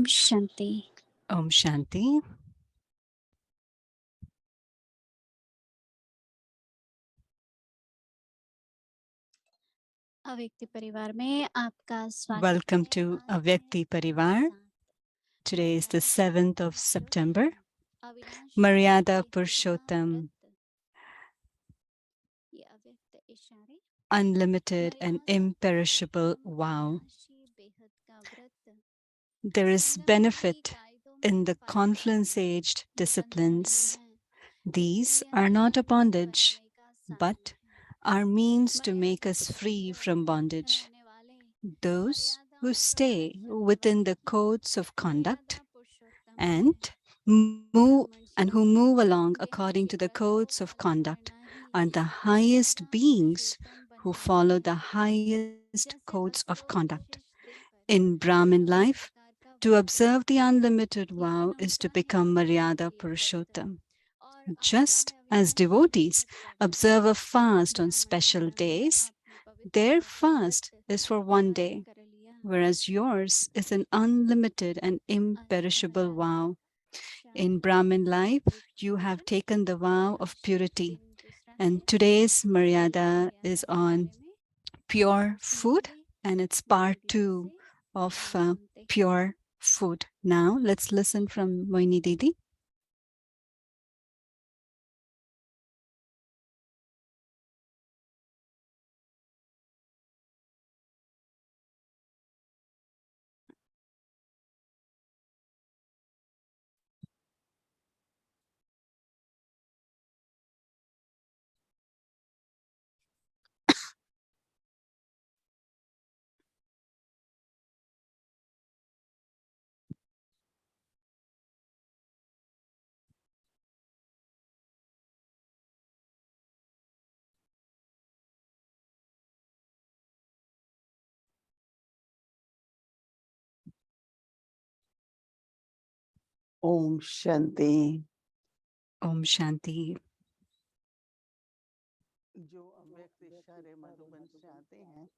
Shanti. Om Shanti. अव्यक्ति परिवार में आपका स्वागत Welcome है। to आज Avyakti है Parivar. 7 Today is the 7th of September. अविनाशी Maryada बेहद का Purshottam, व्रत। ये अव्यक्त इशारे unlimited and मर्यादा imperishable पुरुषोत्तम vow. अविनाशी बेहद का व्रत There is Sangam युगी benefit कायदों in में the पालन confluence-aged निरंतर ही disciplines. है। These इसलिए are not a नियम bondage, बनाने का but साधन है। are means to make मर्यादा us के free भीतर from bondage. रहने वाले Those who मर्यादाओं का stay पालन within करने the वाले codes of conduct मर्यादा पुरुषोत्तम and है। who move along according to the codes of conduct are the highest beings who follow the highest codes of conduct. In Brahmin life, to observe the unlimited vow is to become Maryada Purshottam. Just as devotees observe a fast on special days, their fast is for one day, whereas yours is an unlimited and imperishable vow. In Brahmin life, you have taken the vow of purity, and today's Maryada is on pure food, and it's part 2 of pure food. Now, let's listen from Mohini Didi. Om Shanti. Om Shanti. जो अव्यक्त इशारे मधुबन से आते हैं,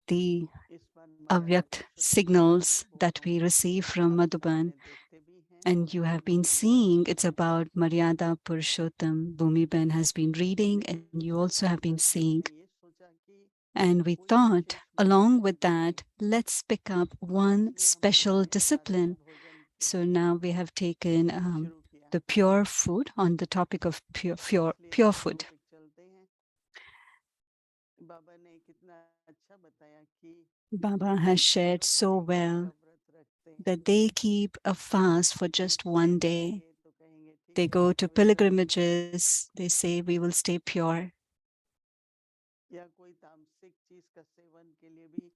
The इस पर मर्यादा Avyakt signals that we receive from Madhuban, देखते भी हैं and you have been seeing it's about Maryada Purushottam. Bhumiben has been reading, and you also have been seeing. ये सोचा कि And we thought, along with that, let's pick up one special discipline. So now we have taken the pure food on the topic of pure food. चलते हैं। बाबा ने कितना अच्छा बताया कि Baba has shared so well व्रत रखते हैं that they keep a fast for just one day. तो कहेंगे ठीक They go to pilgrimages, they say we will stay pure. या कोई तामसिक चीज का सेवन के लिए भी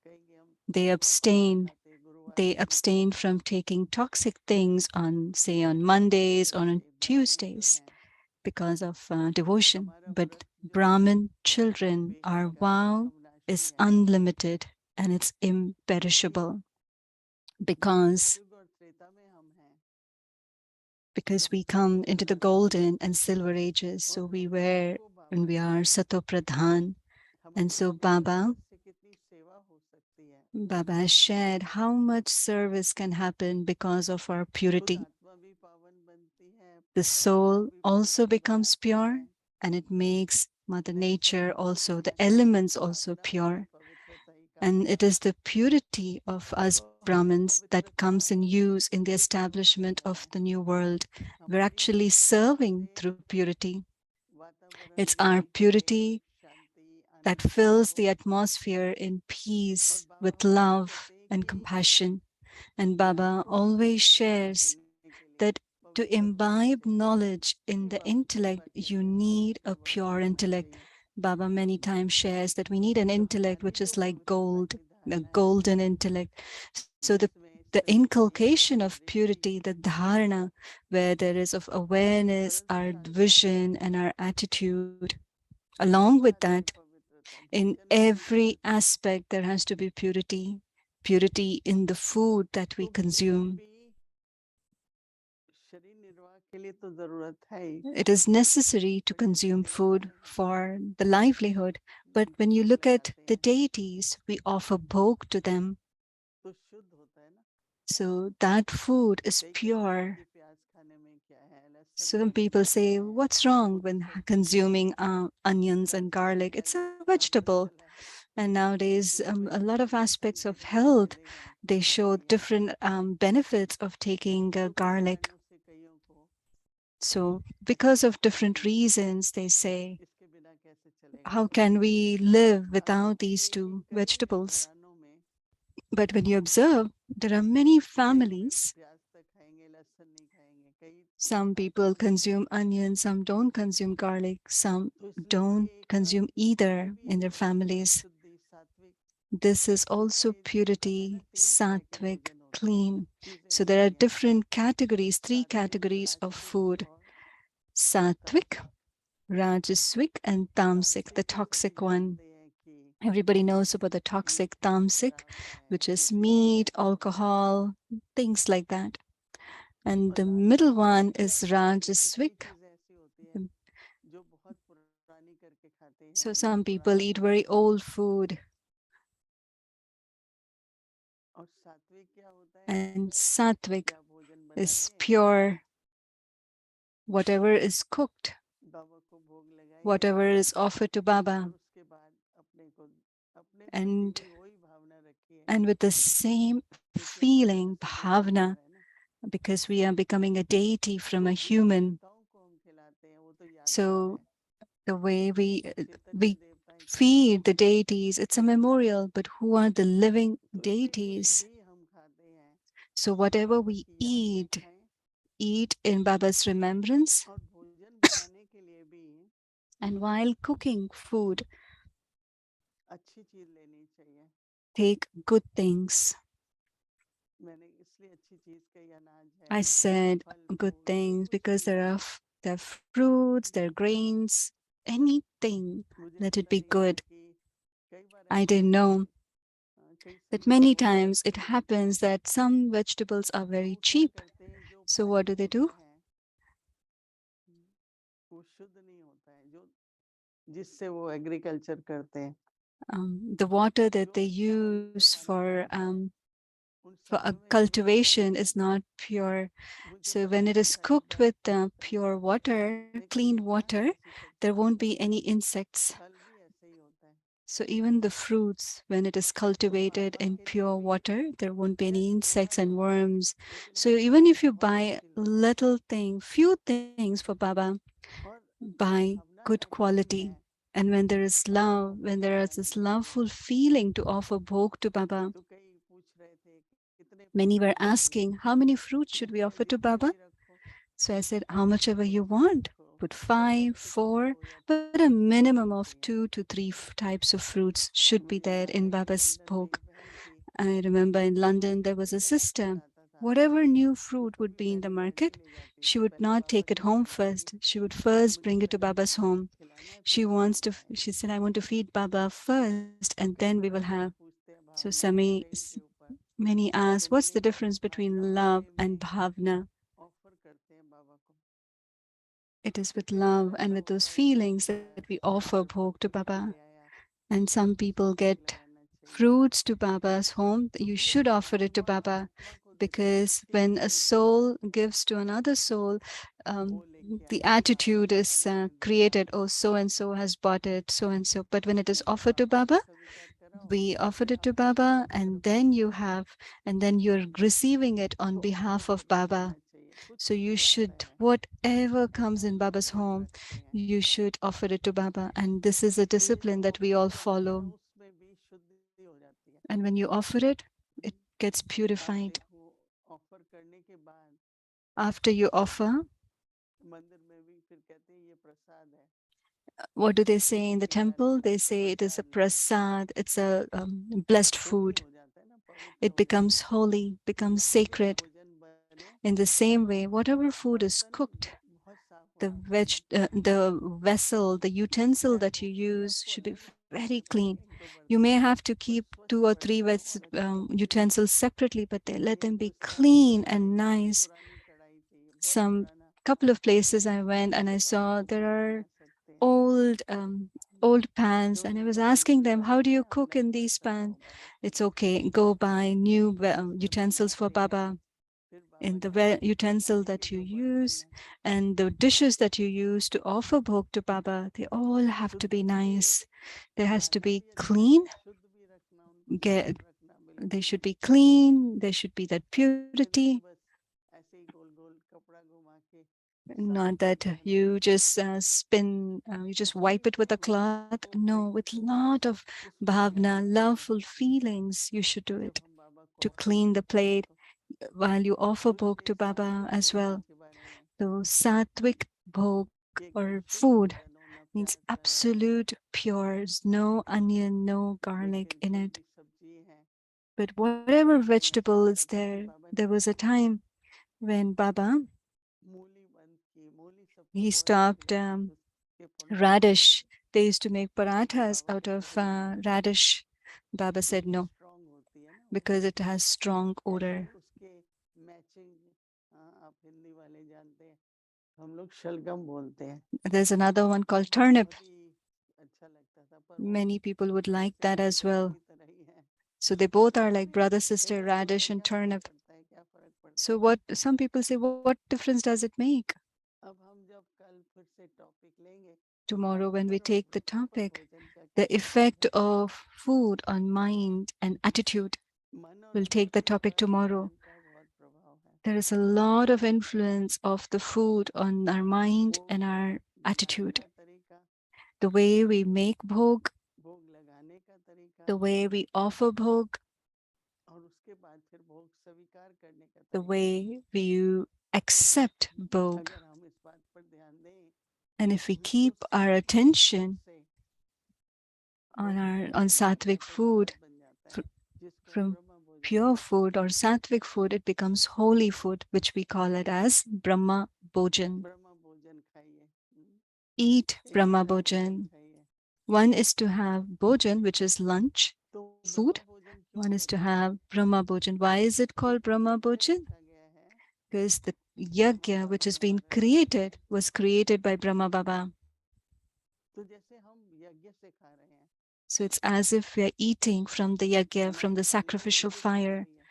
कहेंगे हम They abstain from taking toxic things on, say, on Mondays or on Tuesdays because of devotion. But Brahmin children, our vow is unlimited and it's imperishable because we come into the golden and silver ages. So we wear and we are Sato Pradhan. And so Baba has shared how much service can happen because of our purity. The soul also becomes pure, and it makes Mother Nature also, the elements also pure. And it is the purity of us Brahmins that comes in use in the establishment of the new world. We're actually serving through purity. It's our purity that fills the atmosphere in peace with love and compassion. And Baba always shares that to imbibe knowledge in the intellect, you need a pure intellect. Baba many times shares that we need an intellect which is like gold, a golden intellect. So the inculcation of purity, the dharana, where there is of awareness, our vision and our attitude, along with that, in every aspect, there has to be purity. Purity in the food that we consume. It is necessary to consume food for the livelihood. But when you look at the deities, we offer bhog to them. So that food is कई कई लोगों pure. की प्याज खाने में क्या है, लहसुन Some खाने people में क्या say, है, what's wrong वो when सब चीजें consuming onions and garlic? It's a राजनीतिक और vegetable. सोशल है, And nowadays, उसको a lot of implementation aspects of करने में health, मेरे यहाँ they की show कई है। different benefits of taking तो कुछ garlic. कारणों से कईयों को So, ऐसा because of लगता है different कि reasons, they say, इसके बिना कैसे चलेगा। how can we live without these ये कि two कई vegetables? घरानों में But when you observe, there are many कई घर families. प्याज तक खाएंगे, लहसुन नहीं खाएंगे, कई Some खाते people हैं। consume onions, some don't consume garlic, some तो इसलिए don't ये एक consume ये either भी in their एक families. शुद्धि सात्विक, This is क्योंकि also ये कहते हैं ना purity, तीन तरह के sattvic, भोजन होते हैं, clean. चीजें So there are होती हैं। different categories, three सात्विक, categories of राजसिक food: और sattvic, तामसिक। rajasic, and tamasic, the तामसिक तो सभी toxic one. जानते हैं कि Everybody knows about the ये toxic खून tamasic, खराब है, which is एसिडिटी meat, है, alcohol, things like that. And और the middle राजसिक one में क्या is होता है, जैसे कई rajasic. चीजें ऐसी होती हैं जो बहुत पुरानी करके खाते हैं, So बहुत some पुराना people eat भोजन very खाते old हैं। food, और सात्विक क्या होता है कि and sattvic क्या भोजन बना is लिए, pure. Whatever is cooked, बाबा को भोग लगाई, whatever is offered to और Baba, उसके बाद अपने प्रति and भी वही भावना रखिए। and with the same क्योंकि हमारा feeling, जैसे देह अवतार bhavna, है ना, because we are becoming a deity from तो a जिन human. देवताओं को हम खिलाते हैं वो तो यादगार So है। the way चैतन्य we देवताएं क्या है, feed the deities, it's a memorial. But who are the living तो इसलिए कुछ deities? भी हम खाते हैं So वो whatever बाबा we की याद में खाएं। eat in Baba's remembrance. और भोजन बनाने के लिए भी And while cooking food, अच्छी चीज लेनी चाहिए। take good things. मैंने इसलिए अच्छी चीज कही, अनाज है, I said फल good फूल जो things कुछ because भी है। there are fruits, there are grains, anything. मुझे Let it पता be नहीं था good. कि कई बार I ऐसा didn't होता है, know कई that सज्जन many लोग times ऐसे it हैं happens that some vegetables are वो very क्या cheap. करते हैं, जो So what पानी do they पीते do? हैं वो शुद्ध नहीं होता है, जो जिससे वो एग्रीकल्चर करते हैं। The water that जो they अच्छा उनके use पानी का होता है उन for a सदियों में कभी अच्छा cultivation नहीं is होता है। not pure. मुझे So when पता it नहीं is था एक cooked bar, with pure water, लेकिन clean ये था water, ऐसी there सच्चाई won't है। be any insects. फल भी ऐसे ही होता है। So even the fruits, when it is तो cultivated बाबा in के लिए pure भी water, there won't be any शायद थोड़ा insects and बहुत, worms. लेकिन So हमारे even लिए if you बहुत buy मुश्किल होता है। little thing, few things for Baba, और जो buy भावना good रखते quality. हैं And when there is Baba love, को when भोग there is लगाने this के लिए, loveful feeling to offer bhog to Baba, तो कई पूछ रहे थे कितने फल many were लेने चाहिए। asking, how many fruits should मैंने we कहा offer to जितने Baba? भी रखो, So I said, how much ever you पाँच want. रखो, Put पचास five, रखो four, या but a तीन रखो, minimum जो of भी है। 2 to 3 types of fruits should be मुझे there याद in है कि Baba's लंदन में bhog. एक बहन थी, I remember in जो London there जो was भी a नया sister. फल आता था Whatever new वो fruit would कभी be in the पहले घर नहीं market, ले जाती she थी, would पहले not बाबा take it को home खिलाएगी। first. She would बोले first मुझे bring it to पहले Baba's बाबा को home. खिलाना है फिर बाबा को She खाएंगे। said, I want to feed Baba first and तो then we कई will बड़ा have. लोग पूछते हैं So भावना और प्रेम के ऊपर, many तो ask, what's मैंने the कहा difference भावना between और love प्रेम and में bhavna? ऑफर करते हैं बाबा को। It is तो with कई बार love and ऐसा with those होता है कि feelings that we आज offer घर पर bhog to कुछ भी Baba. ले आया, And some उसको people भोग get लगाना चाहिए, fruits to Baba's home. You क्योंकि should offer it to आत्मा Baba आत्मा को देते हैं, because व्यक्ति when को a देते हैं, soul gives to another soul, वो um, लेके the आएगा बाबा attitude के is आने में देर created. आएगी। Oh, so and so has bought it, so and so. But when it is मैंने कहा offered to बाबा को Baba, स्वीकार कराओ, we offered फिर it to आप उसको Baba, खुद and करोगे। then and then you're receiving it on तो behalf ऑफर of करके Baba. देना चाहिए, कुछ So you भी आता should, है whatever comes in भगवान को Baba's प्रेम home, रखते हैं। you should offer it to Baba. And this is a तो ये जो discipline that we all offering करते हैं ना, follow. उसमें भी शुद्धि हो जाती है। And when you offer it, it gets आप purified. देखो, ऑफर करने के बाद After you offer, मंदिर में भी फिर कहते हैं ये प्रसाद है, what do they say किसी in the के घर temple? से They say it is a Prasad low, prasad, it's a blessed पुण्य food. हो जाता है ना, पवित्र It हो जाता becomes holy, है। becomes जहाँ भी sacred. भोजन बने In the same way, whatever food is बर्तन cooked, बहुत साफ होना चाहिए, the vessel, the utensil चाहे that you वो use सबको should be अलग very रखने clean. एक दो You may बर्तन, have to पर keep स्वच्छ 2 or 3 बर्तन और अच्छे होने utensils चाहिए। separately, but let ये them जो be स्थापित clean कढ़ाई and बहुत nice. पुरानी कढ़ाई थी, बहुत Some पुराना, couple of places मैंने I कहा went and I कैसे बाबा saw को there भोग are लगा सकते हैं। old old pans, and I क्योंकि was हम asking them, how do लगाते you हैं हम cook in लगता है these खराब pans? होगा बच्चे It's को, okay, go buy new तो जब utensils for बनाते हैं Baba. फिर बाबा In the के भोग utensil लगाने के that you जो बर्तन use है and the dishes that you use to offer bhog to Baba, they all have to शुद्ध be भी रहे, nice. There has to Dhaka be भी अच्छा clean. रहे, शुद्ध भी रखना, उनको Get, साफ रखना they बिल्कुल। should be clean. There should be that ऐसे नहीं कि purity. बस ऐसे ही गोल गोल कपड़ा घुमा के साफ Not कर that दिया, नहीं। you just you just wipe it with a cloth. No, Prem with से lot of उसको bhavna, धोना पड़ेगा। loveful feelings, you should do जब it हम बाबा को to ऑफर clean the करते हैं plate while you offer तो bhog to 6 सात्विक Baba as भोग well. जिनके बारे में So sattvic bhog कि एकदम or शुद्ध food भोजन होना, means प्याज लगा के, absolute pure, no onion, no लेकिन garlic in कोई it. भी सब्जी है But whatever तो उसमें vegetable नमक is रहता है। there, बाबा there ने was a time when Baba मूली बंद की, मूली सबको he बॉयल stopped किया क्योंकि उसके प्रोडक्ट्स नहीं radish. आते, They used to make तो parathas बाबा out को of पसंद नहीं आया radish. Baba said क्योंकि no स्ट्रांग होती है ना वो। because it has strong ऐसे ही odor. उसके मैचिंग, आप हिंदी वाले जानते हैं, हम लोग शलगम बोलते हैं, There's another one वो called भी turnip. बहुत ही अच्छा लगता था, पर वो Many people would like जैसे that भाई as बहन well. की तरह ही है। So they both are चलो like भाई, brother, कहीं sister, ना कहीं radish तो and क्या फर्क turnip. पड़ता है, क्या फर्क पड़ता So है। what some people say, what difference does it make? अब हम जब कल फिर से टॉपिक लेंगे Tomorrow, when we माइंड और take the व्रतों पर topic, भोजन का क्या the प्रभाव effect है, of food on mind and attitude, मन और we'll take the बुद्धि topic पर tomorrow. भोजन का बहुत प्रभाव है। There is a lot of influence of the food on our mind भोग and our बनाने attitude. का तरीका, The way we make bhog, भोग लगाने का तरीका, the way we offer bhog, और उसके बाद फिर भोग स्वीकार करने का the तरीका। way we accept bhog. अगर हम इस बात पर ध्यान दें And if we तो keep our सात्विक भोग attention से on बहुत our on भोजन sattvic बढ़िया food, प्रसाद बन जाता है, fr- जिसको हम from ब्रह्म भोजन pure कहते हैं। food or sattvic food, it becomes holy food, which we call it as Brahma Bhojan. ब्रह्म भोजन खाइए, Eat एक Brahma बड़ा भोजन Bhojan. खाइए। One is to have Bhojan, which is lunch, तो food. ब्रह्म भोजन क्यों One is to कहते हैं? have Brahma Bhojan. Why is it called एक Brahma यज्ञ Bhojan? रखा गया है, Because the Brahma yajna which Baba has been द्वारा रखा गया created है। was created by Brahma Baba. तो जैसे हम यज्ञ से खा रहे हैं, So it's as if we are eating from the yajna, from हमारी the पालना sacrificial यज्ञ से हो fire. रही है।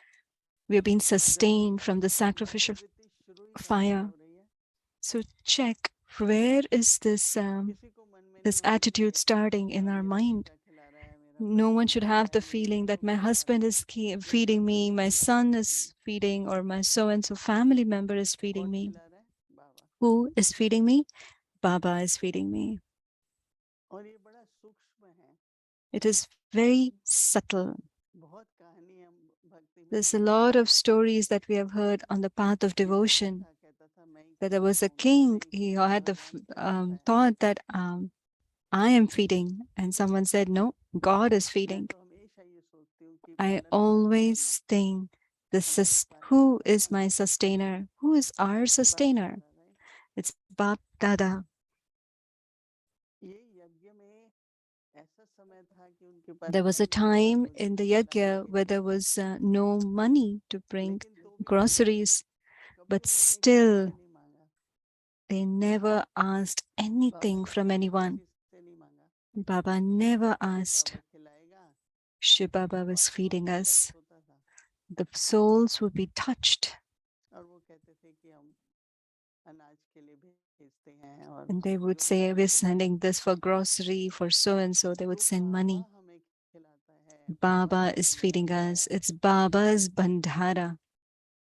We are being जब हम sustained from खाते the हैं तो sacrificial मनोवृत्ति शुरू ही कहाँ से fire. हो रही है? So check where is किसी को मन में नहीं this होना attitude चाहिए starting कि in हाँ our मेरा mind. बेटा खिला रहा है, मेरा No पति one should खिला रहा have है, the मेरी feeling बहू that my खिला husband रही है, is मेरा feeding me, पति my खिला रहा son है। is feeding, or my so and so family member is feeding कौन me. खिला रहा है? बाबा। Who is feeding me? Baba is feeding me. और ये बड़ा सूक्ष्म है, It is very subtle. बहुत कहानी हम भक्ति में There's a सुनते lot हैं of stories that we have heard on the path of कि राजा devotion. था, कहता था मैं ही That there was खिलाता a हूँ, मैंने king, नहीं he had the भगवान खिलाता है। thought that I am feeding, and someone said, no, God is मैं feeding. तो हमेशा ये सोचती हूँ कि I पालनहार कौन है? always think हमारा who पालनहार is कौन my है? sustainer? Who is our बाप sustainer? दादा, राइट। It's Bap Dada. ये यज्ञ में ऐसा समय था कि उनके पास There was a पैसे नहीं थे time in भोजन the लाने yajna के where लिए, there was no money to bring लेकिन तो भी उन्होंने groceries, कभी but उन्होंने किसी से still नहीं मांगा। they never asked Baba anything ने from कभी anyone. किसी से नहीं मांगा, Baba never शिव asked. बाबा खिलाएगा। Shiv Baba तो was आत्माओं feeding को टच us. होता था The souls would be touched, और वो कहते थे कि हम अनाज के लिए भेजते हैं और and they would जो भी say, we're आपको बने। sending this for grocery for so and so. They would तो send बाबा money. हमें खिलाता है, बाबा Baba is हमें feeding लगाता us. है। It's Baba's Bandhara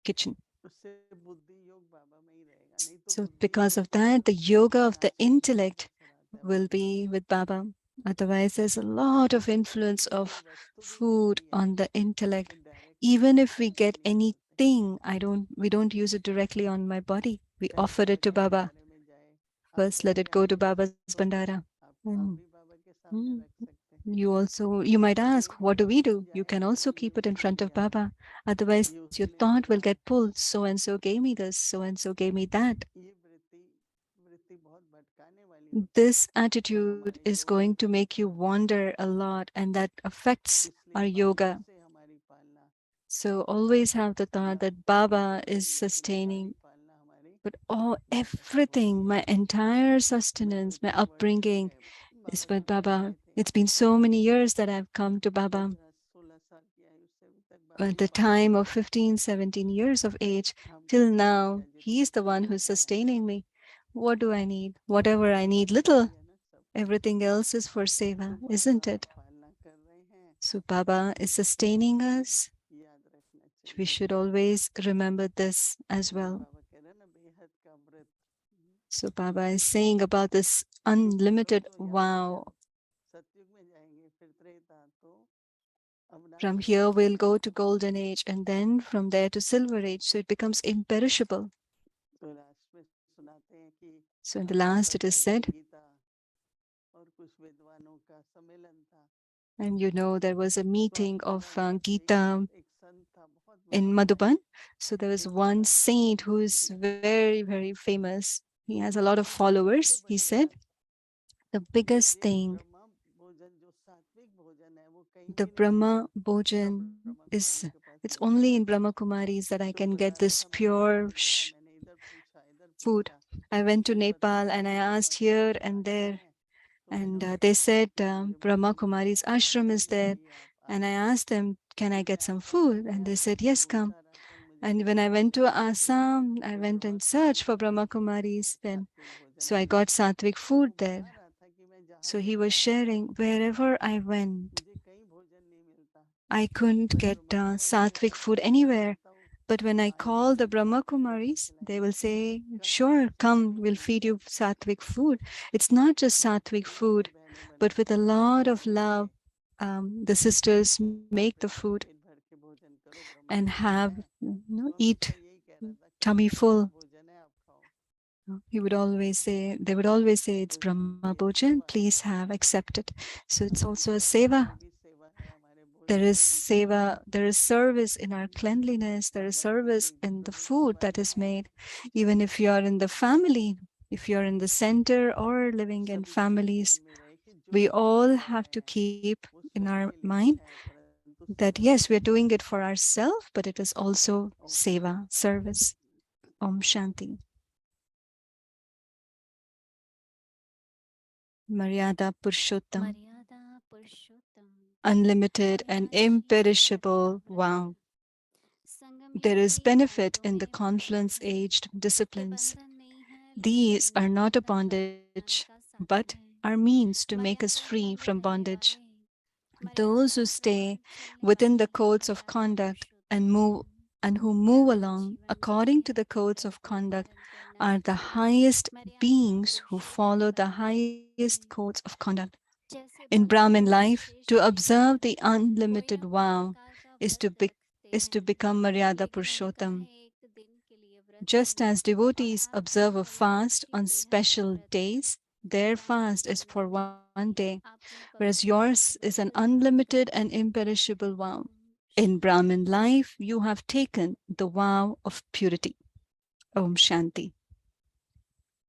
kitchen. उससे बुद्धि योग बाबा में ही रहेगा, नहीं तो So, बुद्धि because योग of that, the yoga of the अनाज के साथ intellect कैसे रहता है will बाबा में? be with Baba. Otherwise, there's a lot of influence यदि कोई of वस्तु भी food मिलती है on the तो intellect. डायरेक्टली Even हम if we भगवान get में नहीं करते, anything, we don't use it directly on my body. We पहले offer it बाबा to के Baba. भंडारे में जाए। आप First, let चाहे it go to आंखों से Baba's तो भी Bandara. आप Mm. भी बाबा के सामने Mm. रख सकते हैं। You might ask, एक what do we do? You जाए can तो also भी ये keep it in उसने front of दिया, Baba. Otherwise, ये your उसने thought will बोला, get pulled. So and so gave me this, so and so gave me that. ये वृत्ति वृत्ति बहुत भटकाने वाली होती है This attitude हमारे is योग going to को। make you wander a lot, and that affects इसलिए our बाबा yoga. से हमारी पालना, So always have the thought that लाखों Baba योगी हैं is लेकिन सारी sustaining, पालना हमारी but all बाबा से हो रही everything, है। my entire मैं sustenance, my वृत्ति वर्जित upbringing, है, is बाबा with जी को Baba. मिले थे। It's been so many years that I've come to Baba. 15-16 साल की आयु से अभी तक At बाबा the के पास time रहते of हैं। 15, 17 years of age, हम till कहते हैं now, बेटा जितना he's the one चाहिए who's होता है, sustaining me. What do I need? Whatever I सेवा need, तो little. वही है ना सबकी। Everything else is for तो seva, बाबा isn't it? पालना कर रहे हैं, So Baba is sustaining us. याद रखना We चाहिए। should always remember this as ये well. बाबा कह रहे हैं ना बेहद का व्रत। So Baba is saying about this क्योंकि हम लोग unlimited तो यहाँ से wow. जब सतयुग में जाएंगे फिर त्रेता तो From अविनाशी here, रहेगा। we'll go to golden age and then from there to silver age. So it becomes imperishable. तो लास्ट में सुनाते हैं कि So in the हो last, रहा it था is एक said, गीता और कुछ विद्वानों का सम्मेलन था। and you know, there was a तो आप meeting of पूरा वर्ष Gita एक संत था बहुत in महान, Madhuban. So there was one 1,800 saint who वर्ष is Jiya. very, very famous. He has a lot of तो सबसे followers. He बड़ी said, बात the कि biggest ये thing, ब्रह्मा भोजन जो सात्विक भोजन है वो कहीं the भी नहीं Brahma मिलता, सब Bhojan ब्रह्मा कुमारी is, के पास it's मिलता only है। in Brahma Kumaris that I तो can get बता रहा this था मैंने इधर pure भी गया, मैंने इधर पूछा इधर food. पूछा, I went to फिर पता Nepal चला and I कि ब्रह्मा asked here कुमारी का and आश्रम there, है। तो मैंने and उनसे they कहा said कि मुझे Brahma भोजन चाहिए, Kumari's आप ashram is भोजन there. चाहिए आप And I आइए। asked them, can I तो मैं get some Assam food? And गया they था said, तो yes, come. पूछा रहा था मुझे And when Brahma I went Kumari to चाहिए, Assam, I तो went Brahma and searched Kumari for का Brahma निःशुल्क Kumaris then. सात्विक भोजन So I got मिलता है। sattvic तो food वो there. बता रहा था कि मैं जहाँ So he जहाँ was जाता sharing, हूँ wherever I went, मुझे कहीं भोजन नहीं मिलता, I couldn't पर get ब्रह्मा कुमारी के sattvic पास food जब मैं anywhere. जाता हूँ But when I आइए call the आइए Brahma आपको भोजन Kumaris, they will खिलाएंगे। say, कहाँ sure, से come, we'll भोजन feed you लाऊं? sattvic food. It's not just sattvic तो भाई food, बहनें बड़े but with a प्यार lot से of बोलेंगे love. The sisters make the आप food एकदम पेट भर के भोजन करो, ब्रह्मा and भोजन have, है। तो eat हमेशा यही कह रहा था कि tummy ब्रह्मा full. भोजन है आप खाओ। He would always say, they would always say, it's तो Brahma ये Bhojan, सेवा please है, have, accept it. So it's हमारी also a सफाई seva. में भी सेवा है, हमारे There भोजन is में भी सेवा है। seva, there is service in our cleanliness, there हम is भक्तों को service एक in the दूसरों की food सेवा that में is हैं, made. चाहे Even if you छोटे are हो in the या बड़े हो। family, if you're in the center or living in सभी को ये ध्यान families, में रहे कि जो we कुछ भी all कर have रहे to हैं keep वो in स्वयं our के लिए mind है, परंतु that सेवा yes, के we are लिए doing है। it for ourselves, but it is also Om seva, Shanti. service. Om Shanti. Maryada Purshottam, मर्यादा पुरुषोत्तम unlimited and अविनाशी बेहद का imperishable. व्रत Wow. संगम There युग is के benefit मार्गों in the में रहना confluence aged ये disciplines. बंधन नहीं है These लेकिन are not a बंधन bondage, का साधन but है are means to make us मर्यादा free बंधे from रहने bondage. वाले Those मर्यादा who प्रमाण stay चलने within वाले the हैं codes of मर्यादा conduct Purushottam and who move व्यापक along जीवन according जीते to the codes व्रत of conduct धारण करना are the highest मर्यादा beings who Purushottam follow the बनना highest codes of conduct. जैसे In भक्त Brahmin कोई life, विशेष to तरीके observe the कोई unlimited न कोई vow प्रकार का is to, व्रत be, रखते is to हैं become Maryada लेकिन उनका Purushottam. है एक दिन के लिए व्रत Just as और devotees आपका observe a है fast अविनाशी on बेहद का special व्रत days, their पावन fast is for जीवन one day, आपने whereas पवित्रता yours का is an व्रत धारण unlimited करना and है imperishable vow. Om In Shanti Brahmin life, you have taken the vow of purity. Om Shanti.